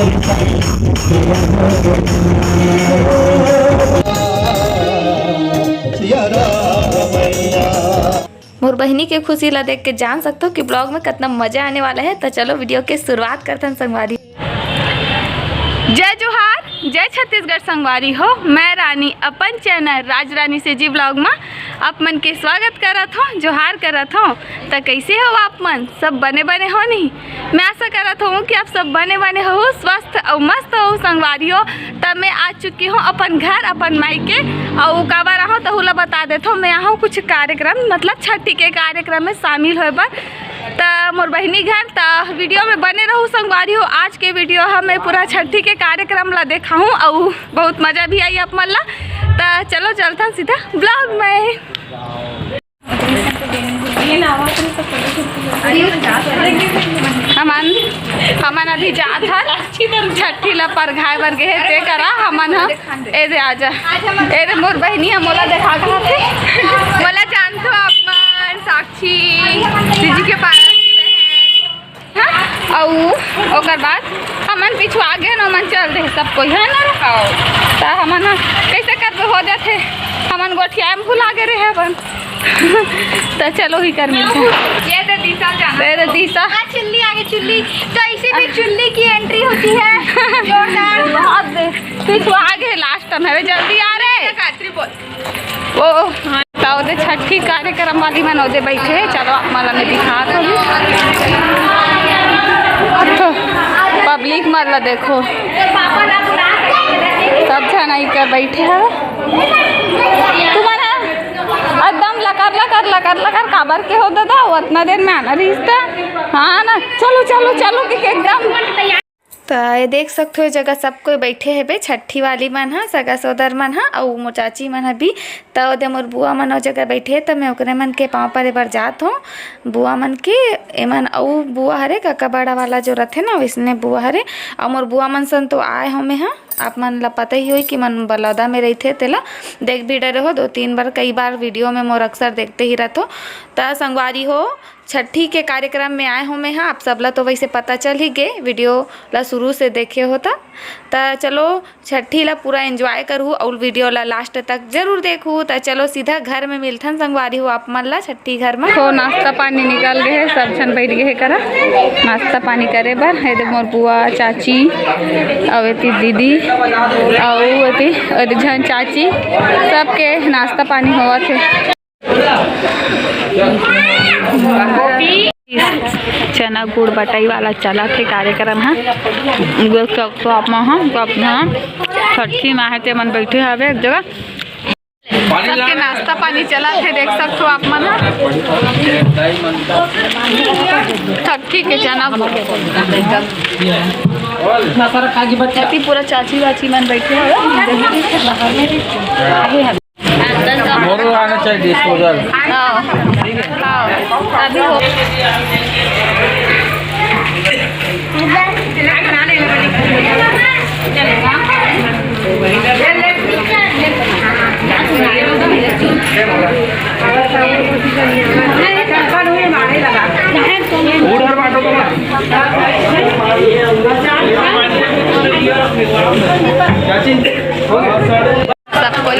मोर बहिनी के खुशी ला देख के जान सकते हो कि ब्लॉग में कितना मजा आने वाला है। तो चलो वीडियो के शुरुआत करते हैं संगवारी। जय जोहार, जय छत्तीसगढ़ संगवारी हो। मैं रानी अपन चैनल राज रानी से जी ब्लॉग में आप मन के स्वागत करत हो, जोहार करत हो। तो कैसे हो आप मन? सब बने बने हो नहीं? मैं आशा करत हूँ कि आप सब बने बने हो, स्वस्थ और मस्त हो संगवारी हो। तब मैं आ चुकी हूँ अपन घर, अपन मायके और काबर आहूँ तो हुला बता देता हूँ। मैं आहूँ कुछ कार्यक्रम मतलब छठी के कार्यक्रम में शामिल होए बर तो मोर बहिनी घर। तो वीडियो में बने रहूँ संगवारी हो। आज के वीडियो हमें पूरा छठी के कार्यक्रम ला देखा हूँ और बहुत मज़ा भी आई आप मन ला। तो चलो चलता सीधा ब्लॉग में। हमन अभी जात हर छठी ला परघाए बर गे ते करा हमन ए दे आजा ए दे मोर बहिनी मोला देखा कहा थे मोला जानतो आप मन साक्षी दीदी के पास की बहन हां और ओकर बाद हमन पीछू आगे न मन चल दे सब कोई है ना रखाओ। तो हमन कैसे करबे हो जाते हमन गोठिया में भुला गे रहे अपन। तो चलो ही कर मिलते हैं। ये दे दीसा जाना दे दीसा चुल्ली आगे चुल्ली तो ऐसे भी चुल्ली की एंट्री होती है जोरदार बहुत दे पीछू आगे लास्ट में है जल्दी आ रहे बोल ओ तो दे छठी कार्यक्रम वाली मन ओदे बैठे। चलो आप मला में दिखा तो पब्लिक मतलब देखो सब जन कर बैठे है तुम्हारा एकदम लकर काबर के हो दादा उतना देर में आना रिश्ता। हाँ ना चलो चलो चलो कि एकदम तो ये देख सकते हो जगह सब कोई बैठे है बे छठी वाली मन हा सगा सौदर मन हा और मोर चाची मन हा भी। तो ओदे मोर बुआ मन जगह बैठे तो मैं ओकरे मन के पाँव परे बर जात हूँ। बुआ मन के एमन और बुआ हरे काका बड़ा वाला जो रथे ना वैसने बुआ हरे और मोर बुआ मन सन तो आए हो में हाँ आप मन ला पता ही होई कि मन बलौदा में रही थे तेला देख भी डरे हो 2-3 बार कई बार वीडियो में मोर अक्सर देखते ही रहते हो। तो संगवारी हो छठी के कार्यक्रम में आए हो मैं हाँ आप सबला तो वैसे पता चल ही गए वीडियो ला शुरू से देखे होता। तो चलो छठी ला पूरा एंजॉय करूँ और वीडियो ला लास्ट तक जरूर देखूँ। तो चलो सीधा घर में मिलथन संगवारी हो आप मन ला छठी घर में। तो नाश्ता पानी निकल गए सब जन बैठ गए करा नाश्ता पानी करे बर है दे मोर बुआ चाची और एती दीदी और एती जन चाची सबके नाश्ता पानी हुआ थे। चना गुड़ बटाई वाला चला थे कार्यक्रम है छठी माह ते मन बैठे हवे एक जगह सबके नाश्ता पानी चला थे देख सकते हो आप मन छठी के चना पूरा चाची वाची मन बैठे आना चाहिए डिस्पोजल अभी हो सबको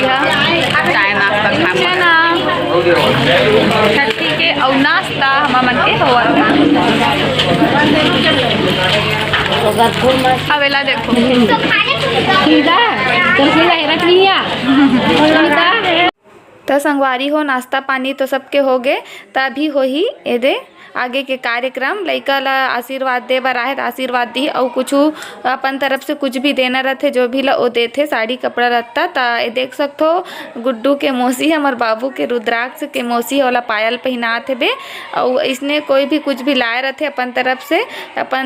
चाय नाश्ता खाना ना छठी के और नाश्ता हम मन के हुआ अवेला देखो तो संगवारी हो नाश्ता पानी तो सबके हो गए। तभी हो ही ए दे आगे के कार्यक्रम लइका ला आशीर्वाद दे बर आए आशीर्वाद दी और कुछ अपन तरफ से कुछ भी देना रहते जो भी ला वो देते साड़ी कपड़ा रहता। ता देख सकते हो गुड्डू के मौसी हमार बाबू के रुद्राक्ष के मौसी वाला पायल पहनात है बे और इसने कोई भी कुछ भी लाए रहते अपन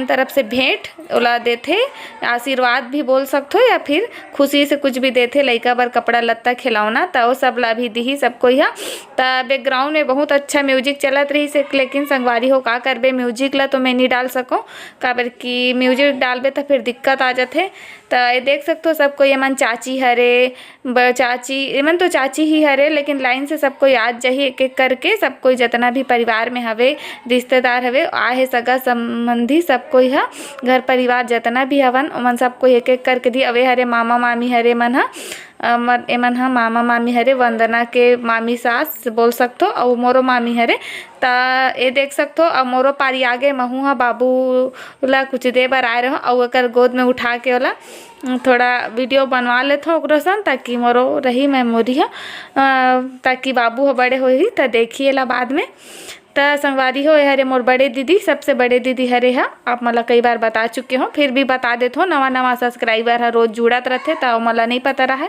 तरफ से भेंट ओला देते आशीर्वाद भी बोल सकते हो या फिर खुशी से कुछ भी देते लइका बर कपड़ा लत्ता खिलौना तो सब ला भी दी सबको यहाँ। तो बैकग्राउंड में बहुत अच्छा म्यूजिक चलत रही से लेकिन संगवारी हो का करबे म्यूजिक ला तो मैं नहीं डाल सकूँ काबर कि म्यूजिक डालबे तो फिर दिक्कत आ जाते। तो ये देख सकते हो सबको ये मन चाची हरे चाची एमन तो चाची ही हरे लेकिन लाइन से सबको याद जाही एक एक करके सब कोई जितना भी परिवार में हवे रिश्तेदार हवे आहे सगा संबंधी सब कोई है घर परिवार जितना भी हवन ओमन सबको एक एक करके दी। अवे हरे मामा मामी हरे मन ह एमन ह मामा मामी हरे, वंदना के मामी सास बोल सकथो अउ मोरो मामी हरे। ता ये देख सकथो अब मोरो पारी आगे महू ह बाबू ला कुछ दे बर आए रहो अउ एकर गोद में उठा के ओला थोड़ा वीडियो बनवा लेथो ओकरो सन ताकि मोरो रही मेमोरी ह, ताकि बाबू ह बड़े होही त देखिए ला बाद में। त संगवारी हो हरे मोर बड़े दीदी, सबसे बड़े दीदी हरे हा। आप मला कई बार बता चुके हो, फिर भी बता देते हो। नवा नवा सब्सक्राइबर है रोज जुड़त रहते त मला नहीं पता रहा।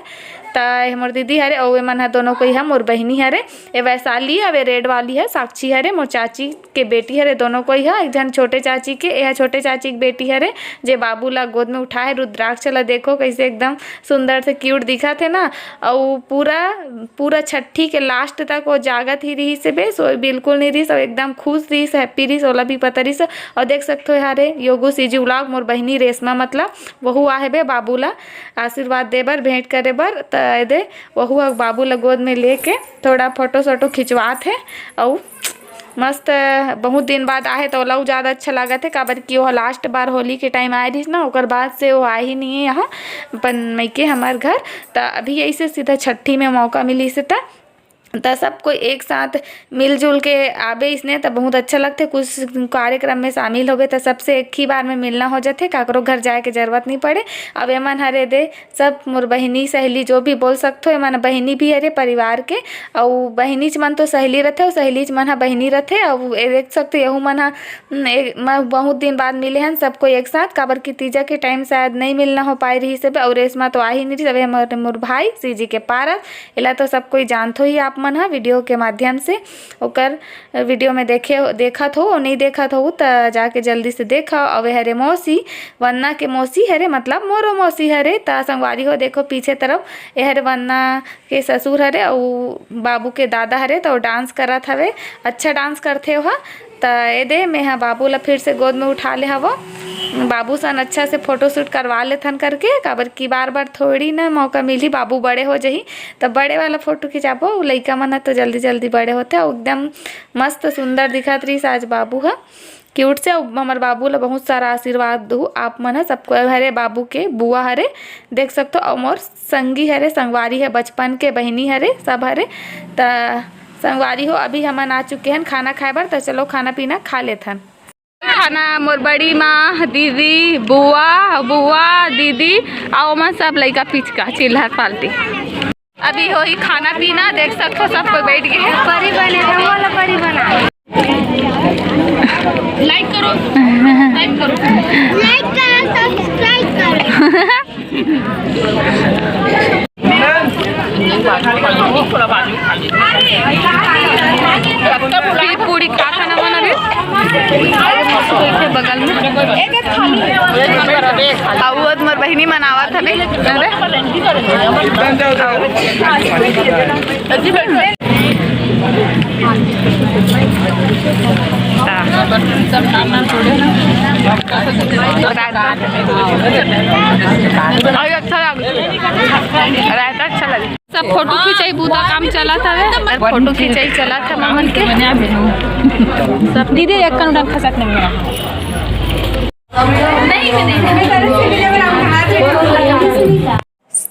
त मोर दीदी हरे और मन है दोनों कोई है मोर बहनी हरे। ये वैशाली है, वे रेड वाली है साक्षी हरे, मोर चाची के बेटी हरे दोनों कोई है। एक जन छोटे चाची के, यह छोटे चाची की बेटी हरे जे बाबू ला गोद में उठाए। रुद्राक्ष ला देखो कैसे एकदम सुंदर से क्यूट दिखा थे ना। और पूरा छठी के लास्ट तक वो जागत ही रही से बे, सो बिल्कुल नहीं रही, सब एकदम खुश रही, हैप्पी रही, सोला भी पता रही। और देख सकते हो यारे योगू सीजी व्लॉग मोर बहनी रेशमा मतलब वहू आहे बे बाबू ला आशीर्वाद दे बर, भेंट करे बर। त दे वहू बाबू ला गोद में लेके थोड़ा फोटो सोटो खिंचवात है। और मस्त बहुत दिन बाद आए तो ओला ज़्यादा अच्छा लगा थे, काबर कि वो लास्ट बार होली के टाइम आए रही ना, ओकर बाद से वो आए ही नहीं है यहाँ अपन मैके हमार घर। तो अभी ऐसे सीधा छठी में मौका मिली से त सबको एक साथ मिलजुल के आबे इसने तो बहुत अच्छा लगते। कुछ कार्यक्रम में शामिल होबे तो सबसे एक ही बार में मिलना हो जाते, काकरो घर जाए के जरूरत नहीं पड़े। अब एमन हरे दे सब मोर बहिनी सहेली जो भी बोल सकते हो, एमन बहिनी भी हरे परिवार के। और बहिनी च मन तो सहेली रहते और सहेली च मन बहिनी रहते। और देख सकते यहू मन बहुत दिन बाद मिले हैं सबको एक साथ, काबर की तीजा के टाइम शायद नहीं मिलना हो पाई रही सब। और रेशमा तो आ ही नहीं रही, सब मोर भाई सीजी के पारस इला तो सब कोई जानते ही आप मन है वीडियो के माध्यम से। ओकर वीडियो में देखा हो नहीं देखा हो तो जाके जल्दी से देखा। अवे हरे मौसी वन्ना के मौसी हरे मतलब मोरो मौसी हरे। त संगवारी हो देखो पीछे तरफ ये हरे वन्ना के ससुर हरे और बाबू के दादा हरे। तो डांस करत हवे, अच्छा डांस करते हो। त ये दे मैं हाँ बाबू ला फिर से गोद में उठा ले हवो। बाबू सन अच्छा से फोटो शूट करवा लेथन करके, काबर की बार बार थोड़ी ना मौका मिली, बाबू बड़े हो जाही तब बड़े वाला फोटो खिंचाबो। लइका मन तो जल्दी जल्दी बड़े होते और एकदम मस्त सुंदर दिखत रही आज बाबू है क्यूट से। हमारे बाबू ला बहुत सारा आशीर्वाद दू आप मन है सबको। हरे बाबू के बुआ हरे देख सकते हो, और मोर संगी हरे संगवारी है बचपन के बहनी हरे सब हरे। त संगवारी हो अभी हमन आ चुके हैं खाना खाए बर, तो चलो खाना पीना खा लेथन। खाना मोर बड़ी माँ दीदी बुआ दीदी आओ मन सब लइका पिचका चिल्हर पालती। अभी हो ही खाना पीना देख सकते हो, सब कोई बैठ गए हैं। परी बने वाला परी बना लाइक करो सब्सक्राइब करो। पूरी का खाना बना रहे बगल में और मोर बहनी मनावत हवे। अच्छा लगे सब फोटो खिंचाई बूता काम चला था, फोटो खिंचाई चला था मामन के सब। दीदी एक कन उठा सकते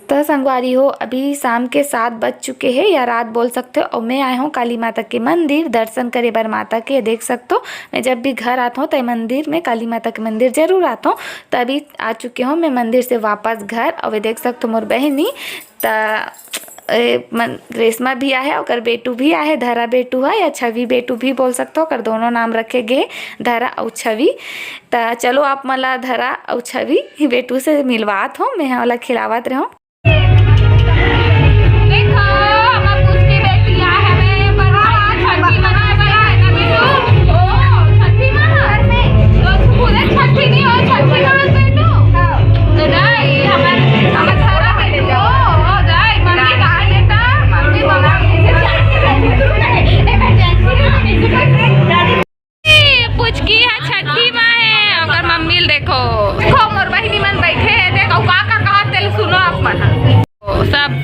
तो संगवारी हो अभी शाम के 7 बज चुके हैं या रात बोल सकते हो। और मैं आया हूँ काली माता के मंदिर दर्शन करे बर माता के। देख सकते हो मैं जब भी घर आता हूँ तो मंदिर में काली माता के मंदिर जरूर आता हूँ। तो अभी आ चुके हूँ मैं मंदिर से वापस घर। और देख सकते हो मोर बहनी रेशमा भी आए है और बेटू भी आए है, धरा बेटू है या छवि बेटू भी बोल सकते हो, कर दोनों नाम रखे गए धरा और छवि। तो चलो आप मला धरा और छवि बेटू से मिलवात हो, मैं वाला खिलावत रहूँ।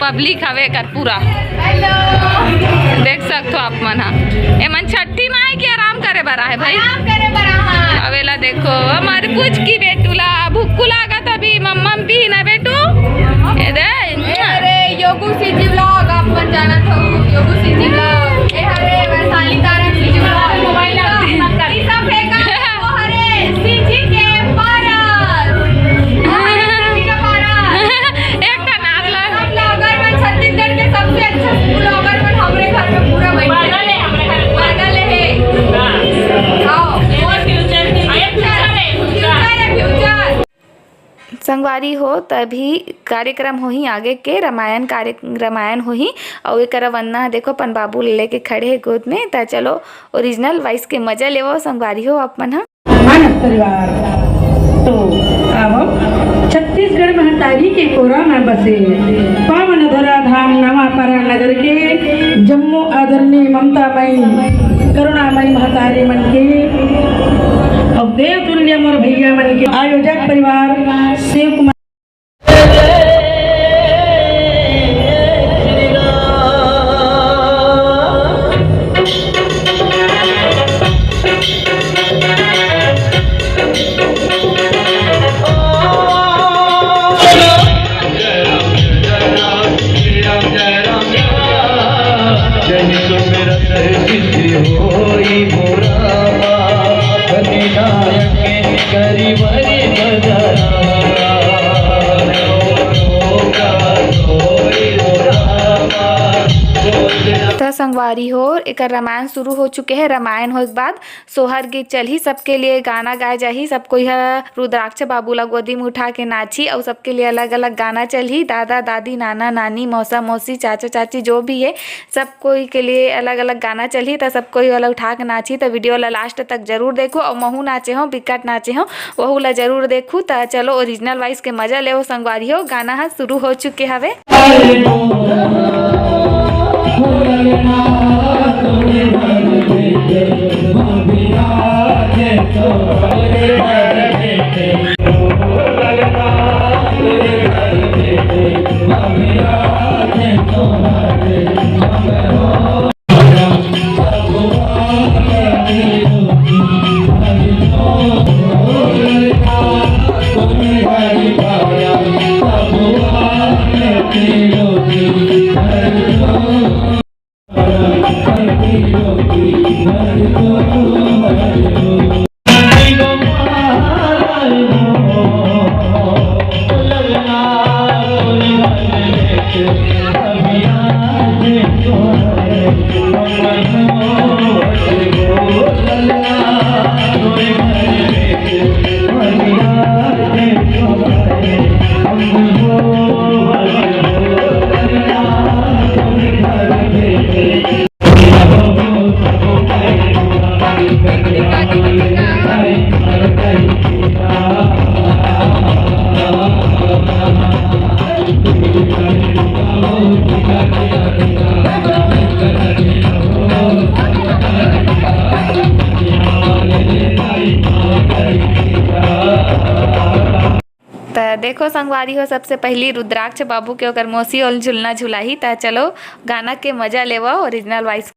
पब्लिक हवे कर पूरा देख सकते हो आप मन। एमन छठी माई के आराम करे बर है भाई, आराम करे बर अवेला देखो हमारे कुछ की बेटूला भूख लागा तभी मम्मा पी ना बेटू अरे योगू सिटी व्लॉग आपण जाणत आहोत योगू सिटी व्लॉग ए हरे वैशाली तारण सिटी व्लॉग मोबाइल लागते सब फेंका ओ हरे सिटी के पारस सिटी के पारस एक का नाम ला ब्लॉगर में छत्तीसगढ़ के सबसे अच्छा ब्लॉगर में हमारे घर में पूरा पागल है हमारे घर पागल है आओ और फ्यूचर संगवारी हो तभी कार्यक्रम हो ही आगे के रामायण हो ही और एक वन्ना देखो अपन बाबू ले के खड़े है गोद में ता चलो ओरिजिनल वॉइस के मजा लेवो संगवारी हो अपन हा मानस परिवार तो अब हम छत्तीसगढ़ महतारी के कोरा में बसे पावन धरा धाम नवापारा नगर के जम्मू आदरणीय ममतामयी करुणामयी महतारी मन के और देव तुल्य मोर भैया मन के आयोजक परिवार शिव कुमार संगवारी हो एक रामायण शुरू हो चुके हैं। रामायण हो के बाद सोहर गीत चल ही सबके लिए गाना गाए जाही सब कोई रुद्राक्ष बाबू ला गोदी में उठा के नाची और सबके लिए अलग अलग गाना चल ही दादा दादी नाना नानी मौसा मौसी चाचा चाची जो भी है सब कोई के लिए अलग अलग गाना चल ही तो सब कोई वाला उठा के नाची तो वीडियो ला लास्ट तक जरूर देखो और महू नाचे हो बिकट नाचे हो वहू ला जरूर देखू तो चलो ओरिजिनल वॉइस के मजा ले संगवारी हो गाना शुरू हो चुके हवे। देखो संगवारी हो सबसे पहली रुद्राक्ष बाबू के ओकर मौसी और झुलना झुलाही ता चलो गाना के मजा लेवा ओरिजिनल वॉइस।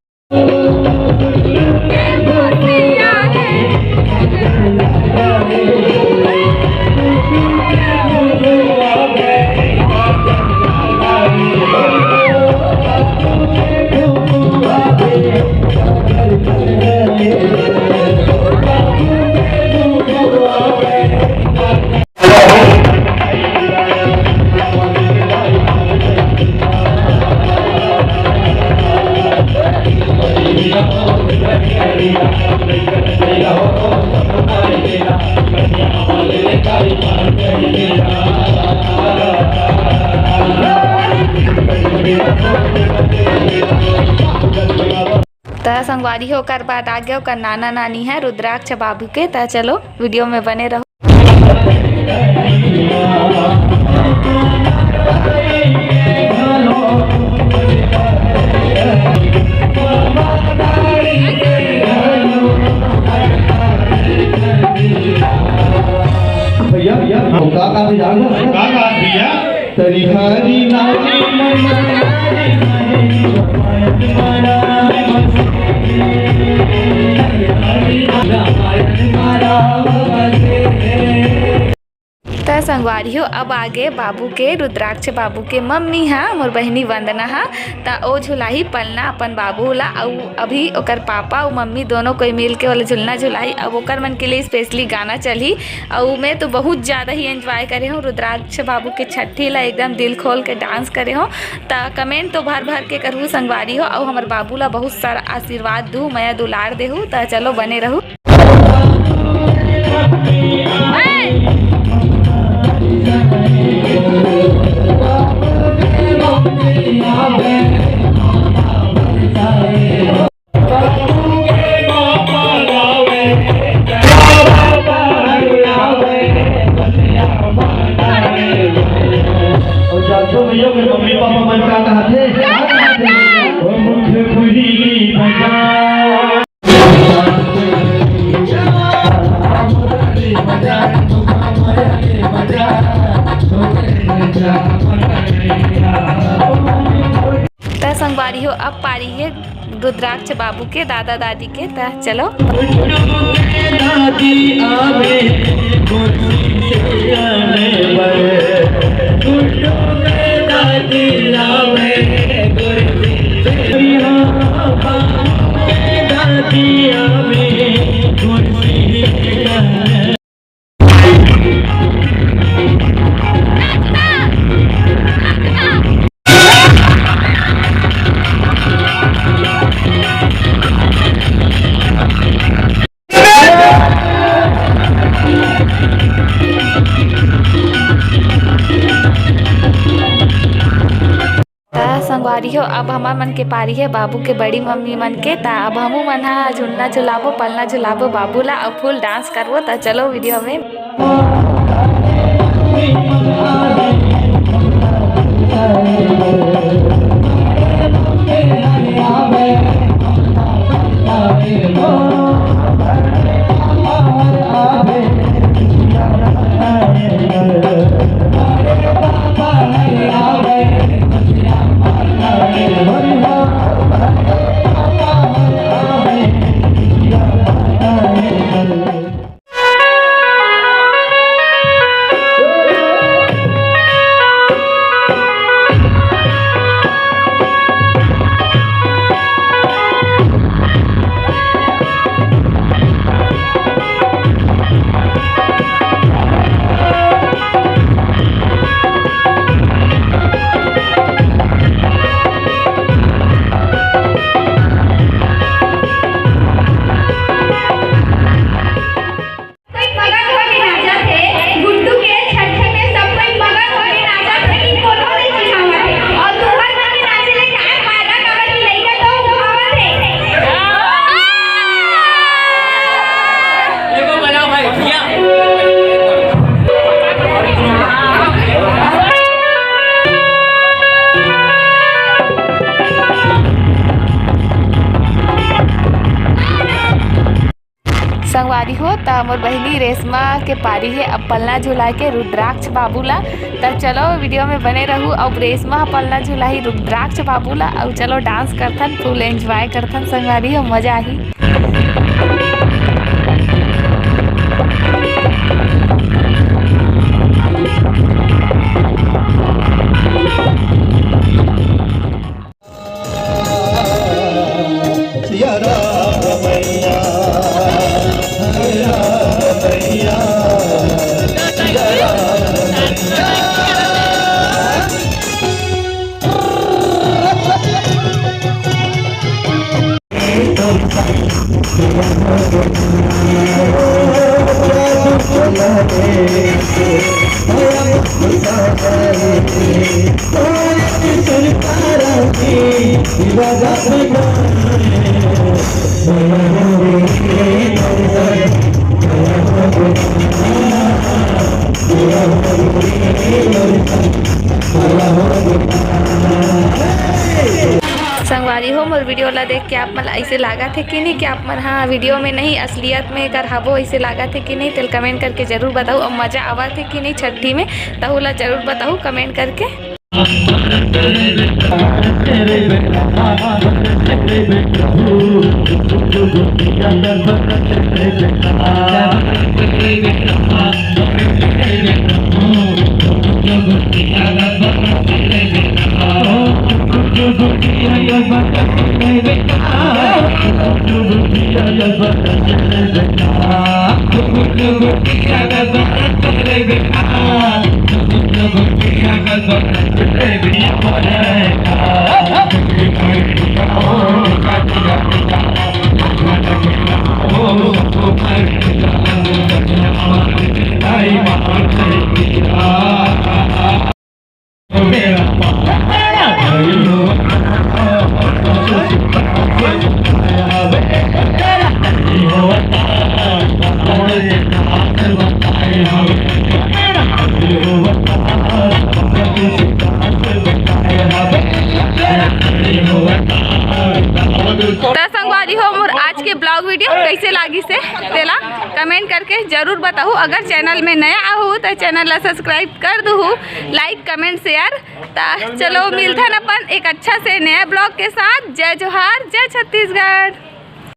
संगवारी होकर बाद आ गया ओकर नाना नानी है रुद्राक्ष बाबू के ता चलो वीडियो में बने रहो। भैया काका भी जान काका भैया तेरी हरी नाम त संगवारी हो अब आगे बाबू के रुद्राक्ष बाबू के मम्मी हा मोर बहनी वंदना हा त ओ झुलाही पलना अपन बाबू ला और अभी ओकर पापा और मम्मी दोनों कोई मिल के वाला झुलना झुलाई। अब ओकर मन के लिए स्पेशली गाना चली और मैं तो बहुत ज़्यादा ही एंजॉय करे हूँ रुद्राक्ष बाबू के छठी ला एकदम दिल खोल के डांस करे हो। त कमेंट तो भर भर के करहूँ संगवारी हो और हमार बाबू ला बहुत सारा आशीर्वाद दूँ मैं दुलार देहूँ। त चलो बने रहूँ। मम्मी पापा मन का कहते वो मुख खुली त संगवारी हो अब पारी है रुद्राक्ष बाबू के दादा दादी के। त चलो संगवारी हो अब हमार मन के पारी है बाबू के बड़ी मम्मी मन के। त अब हमू मन हा झुलना झुलाबो पलना झुलाबो बाबू ला और फुल डांस करबो। त चलो वीडियो में। संगवारी हो त मोर बहनी रेशमा के पारी है अब पलना झुला के रुद्राक्ष बाबू ला। त चलो वीडियो में बने रहू। अब रेशमा पलना झुलाई रुद्राक्ष बाबू ला और चलो डांस करथन फुल एंजॉय करथन संगवारी हो मजा आही। संगवारी हो मोर वीडियो ला देख के आप मन ऐसे लगा थे कि नहीं कि आप मन हाँ वीडियो में नहीं असलियत में कर हबो ऐसे लगा थे कि नहीं तो कमेंट करके जरूर बताओ। और मज़ा आवा थे कि नहीं छठी में तो ला जरूर बताओ कमेंट करके। तो संगवारी हो मोर आज के ब्लॉग वीडियो कैसे लागी से तेला कमेंट करके जरूर बताओ। अगर चैनल में नया हो तो चैनल ला सब्सक्राइब कर दू, लाइक कमेंट शेयर। तो चलो मिलते हैं अपन एक अच्छा से नया ब्लॉग के साथ। जय जोहार, जय छत्तीसगढ़।